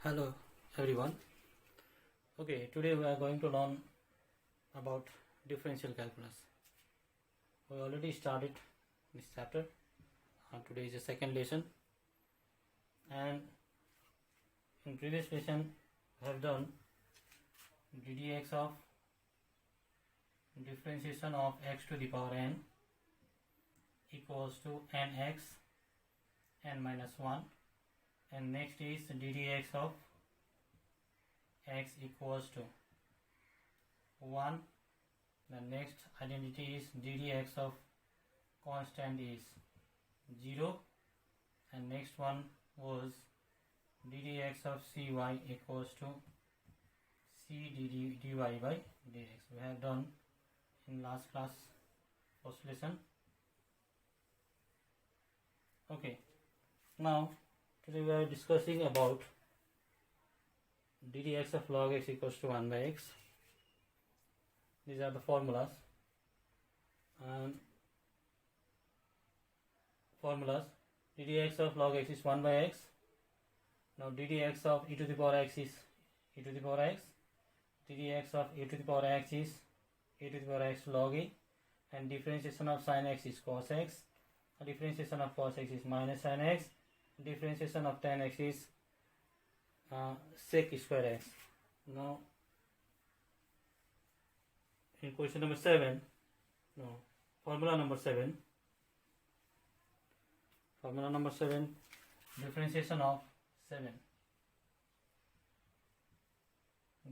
Hello everyone. Okay, today we are going to learn about differential calculus. We already started this chapter. Today is the second lesson, and in previous lesson we have done ddx of differentiation of x to the power n equals to nx n minus 1, and next is ddx of x equals to 1. The next identity is ddx of constant is 0, and next one was ddx of cy equals to c dy by dx. We have done in last class, first lesson. Okay, now today we are discussing about ddx of log x equals to 1 by x. These are the formulas. Ddx of log x is 1 by x. Now ddx of e to the power x is e to the power x. ddx of e to the power x is e to the power x log e, and differentiation of sin x is cos x. Differentiation of cos x is minus sin x. Differentiation of tan x is sec square x. Now in question number 7, formula number 7, differentiation of 7,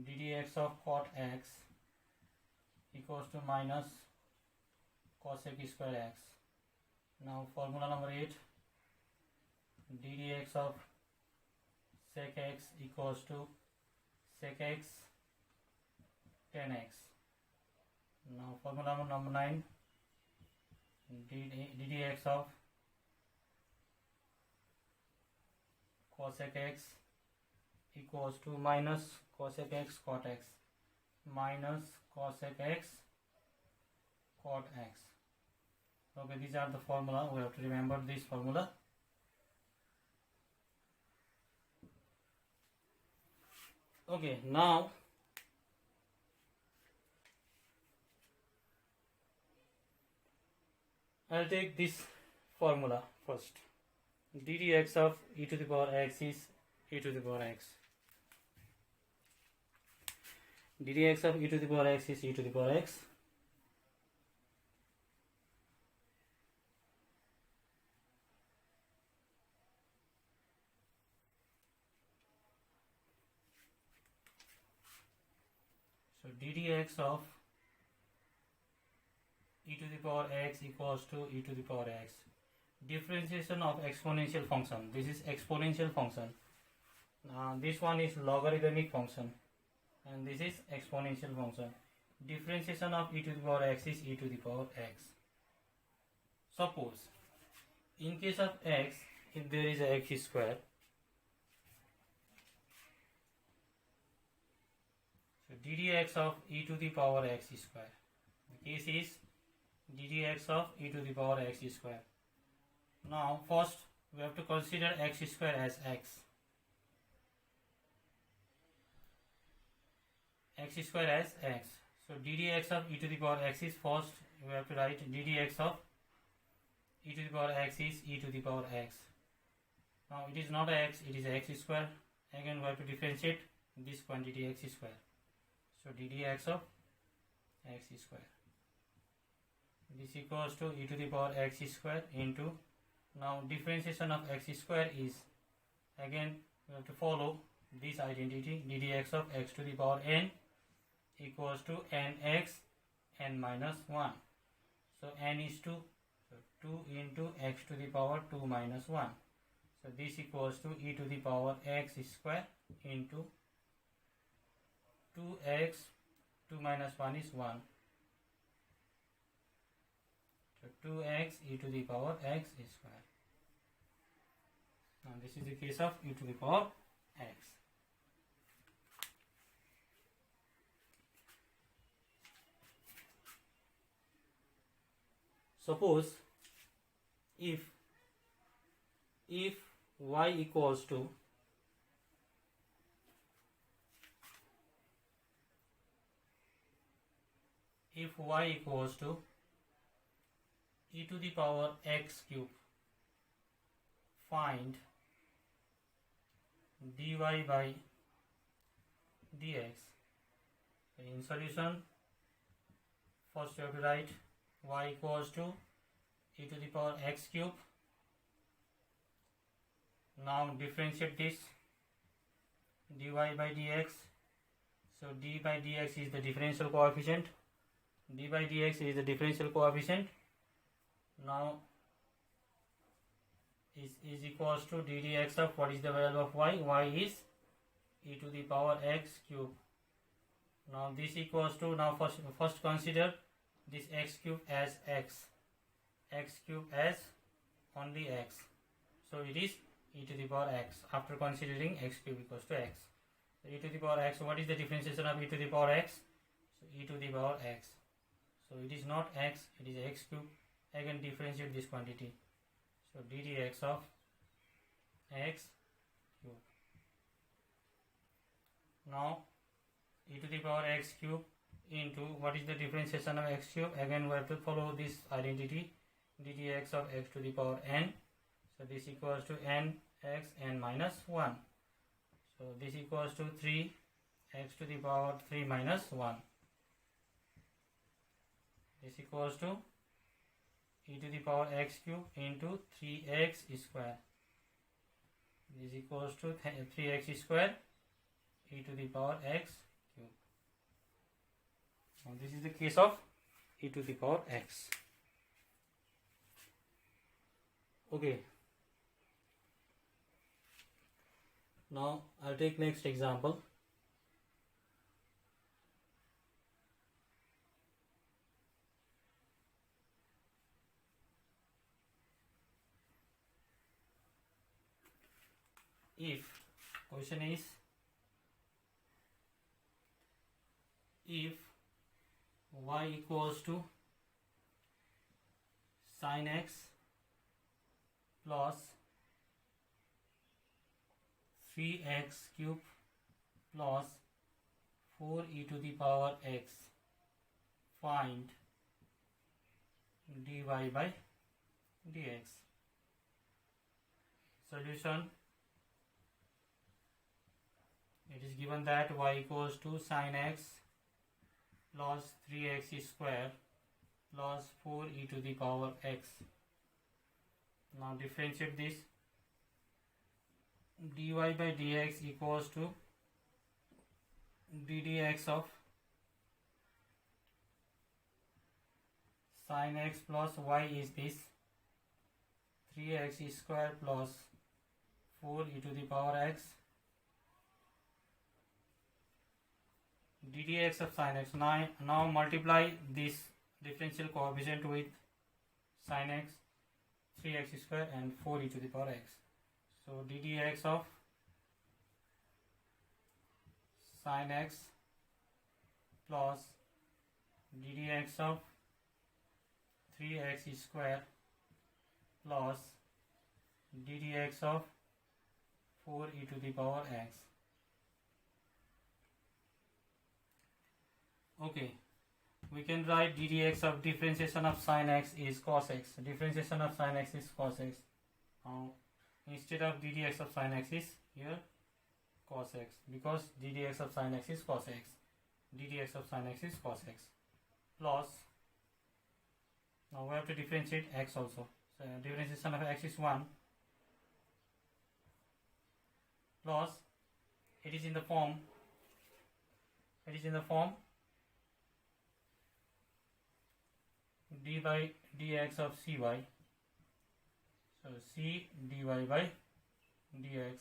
ddx of cot x equals to minus cosec square x. Now formula number 8, ddx of sec x equals to sec x tan x. Now formula number 9, ddx of cosec x equals to minus cosec x cot x, minus cosec x cot x. Okay, these are the formula. We have to remember this formula. Okay, now I'll take this formula first. ddx of e to the power x is e to the power x. ddx of e to the power x is e to the power x. So ddx of e to the power x equals to e to the power x. Differentiation of exponential function. This is exponential function. This one is logarithmic function, and this is exponential function. Differentiation of e to the power x is e to the power x. Suppose in case of x, if there is a x square, so ddx of e to the power x square. The case is ddx of e to the power x square. Now first we have to consider x square as x. X square as x. So ddx of e to the power x is first we have to write ddx of e to the power x is e to the power x. Now it is not x, it is x square. Again we have to differentiate this quantity x square. So ddx of x square. This equals to e to the power x square into, now differentiation of x square is, again we have to follow this identity, ddx of x to the power n equals to nx n minus 1. So n is 2, so 2 into x to the power 2 minus 1. So this equals to e to the power x square into 2x, 2 minus 1 is 1. So 2x e to the power x square. Now this is the case of e to the power x. Suppose if y equals to if y equals to e to the power x cube, find dy by dx. In solution, first you have to write y equals to e to the power x cube. Now differentiate this dy by dx. So d by dx is the differential coefficient. D by dx is the differential coefficient. Now is equals to d dx of what is the value of y? Y is e to the power x cube. Now this equals to, now first consider this x cube as x cube as only x. So it is e to the power x after considering x cube equals to x. So e to the power x, what is the differentiation of e to the power x? So e to the power x. So it is not x, it is x cube. Again differentiate this quantity. So d dx of x cube. Now e to the power x cube into what is the differentiation of x cube? Again we have to follow this identity, d dx of x to the power n. So this equals to n x n minus 1. So this equals to 3 x to the power 3 minus 1. This equals to e to the power x cube into 3x square. This equals to 3x square e to the power x cube. Now this is the case of e to the power x. Okay. Now I'll take next example. If question is, if y equals to sin x plus 3x cube plus 4 e to the power x, find dy by dx. Solution, it is given that y equals to sin x plus 3x square plus 4 e to the power x. Now differentiate this, dy by dx equals to d dx of sin x plus y is this 3x square plus 4 e to the power x, d dx of sin x. Now multiply this differential coefficient with sin x, 3x square and 4 e to the power x. So d dx of sin x plus d dx of 3x square plus d dx of 4 e to the power x. Okay, we can write d dx of differentiation of sin x is cos x. Differentiation of sin x is cos x. Instead of d dx of sin x is here cos x, because d dx of sin x is cos x. D dx of sin x is cos x plus, now we have to differentiate x also. So differentiation of x is 1 plus, it is in the form d by dx of cy. So c dy by dx.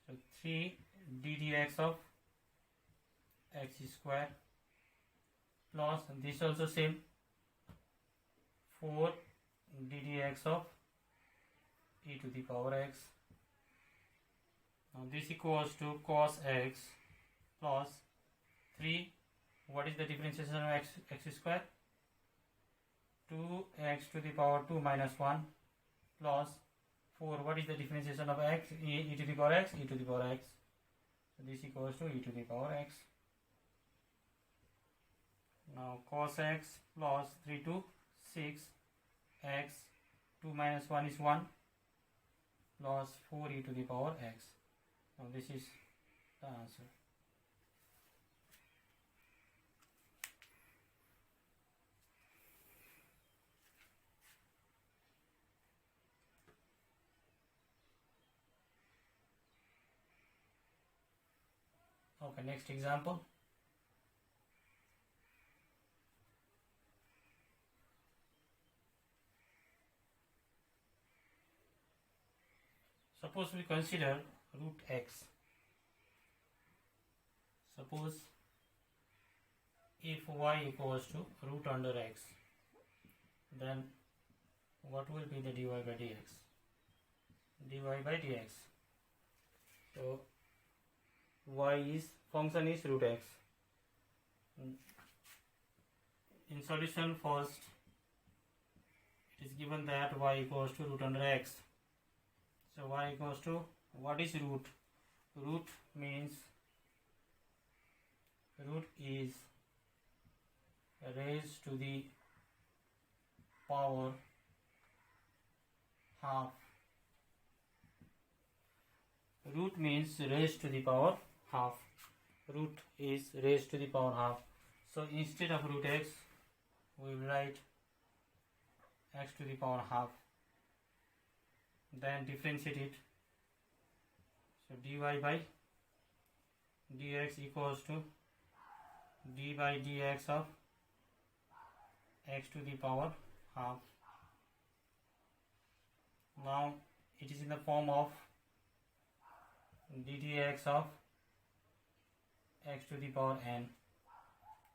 So 3 d dx of x square plus, this also same, 4 d dx of e to the power x. Now this equals to cos x plus 3, what is the differentiation of x square? 2x to the power 2 minus 1 plus 4, what is the differentiation of x? E to the power x, e to the power x. So this equals to e to the power x. Now cos x plus 3 to 6 x 2 minus 1 is 1 plus 4 e to the power x. Now this is the answer. Okay, next example. Suppose we consider root x. Suppose if y equals to root under x, then what will be the dy by dx? Dy by dx. So y is function is root x. In solution first, it is given that y equals to root under x. So y equals to, what is root? Root means root is raised to the power half. Root means raised to the power half. Root is raised to the power half. So instead of root x, we will write x to the power half. Then differentiate it. So dy by dx equals to d by dx of x to the power half. Now it is in the form of ddx of x to the power n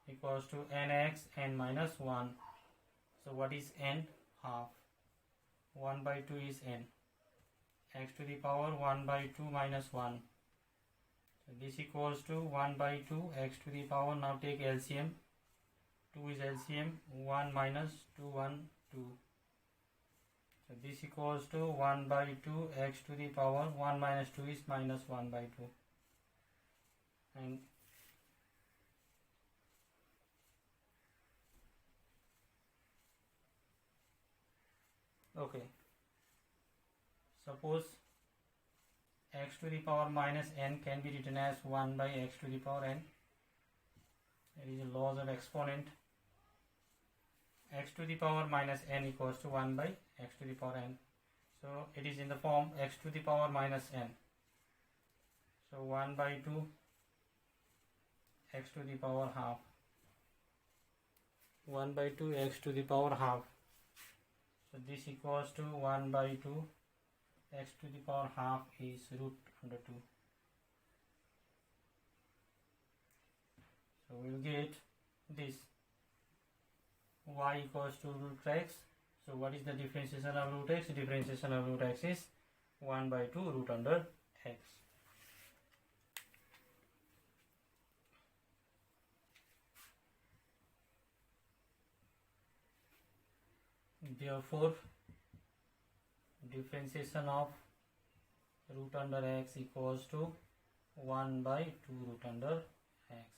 equals to nx n minus 1. So what is n? Half. 1 by 2 is n. X to the power 1 by 2 minus 1. So this equals to 1 by 2 x to the power. Now take LCM. 2 is LCM. 1 minus 2 1 2. So this equals to 1 by 2 x to the power. 1 minus 2 is minus 1 by 2. And okay. Suppose x to the power minus n can be written as 1 by x to the power n. It is the laws of exponent. X to the power minus n equals to 1 by x to the power n. So it is in the form x to the power minus n. So 1 by 2 x to the power half. 1 by 2 x to the power half. So this equals to 1 by 2 x to the power half is root under 2. So we will get this y equals to root x. So what is the differentiation of root x? Differentiation of root x is 1 by 2 root under x. Therefore, differentiation of root under x equals to 1 by 2 root under x.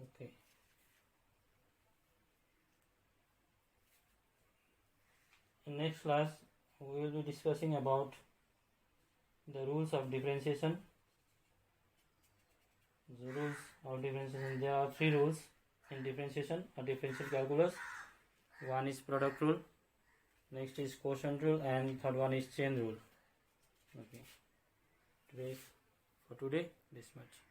Okay. In next class, we will be discussing about the rules of differentiation. The rules of differentiation, there are 3 rules in differentiation or differential calculus. One is product rule, next is quotient rule, and third one is chain rule. Okay, for today this much.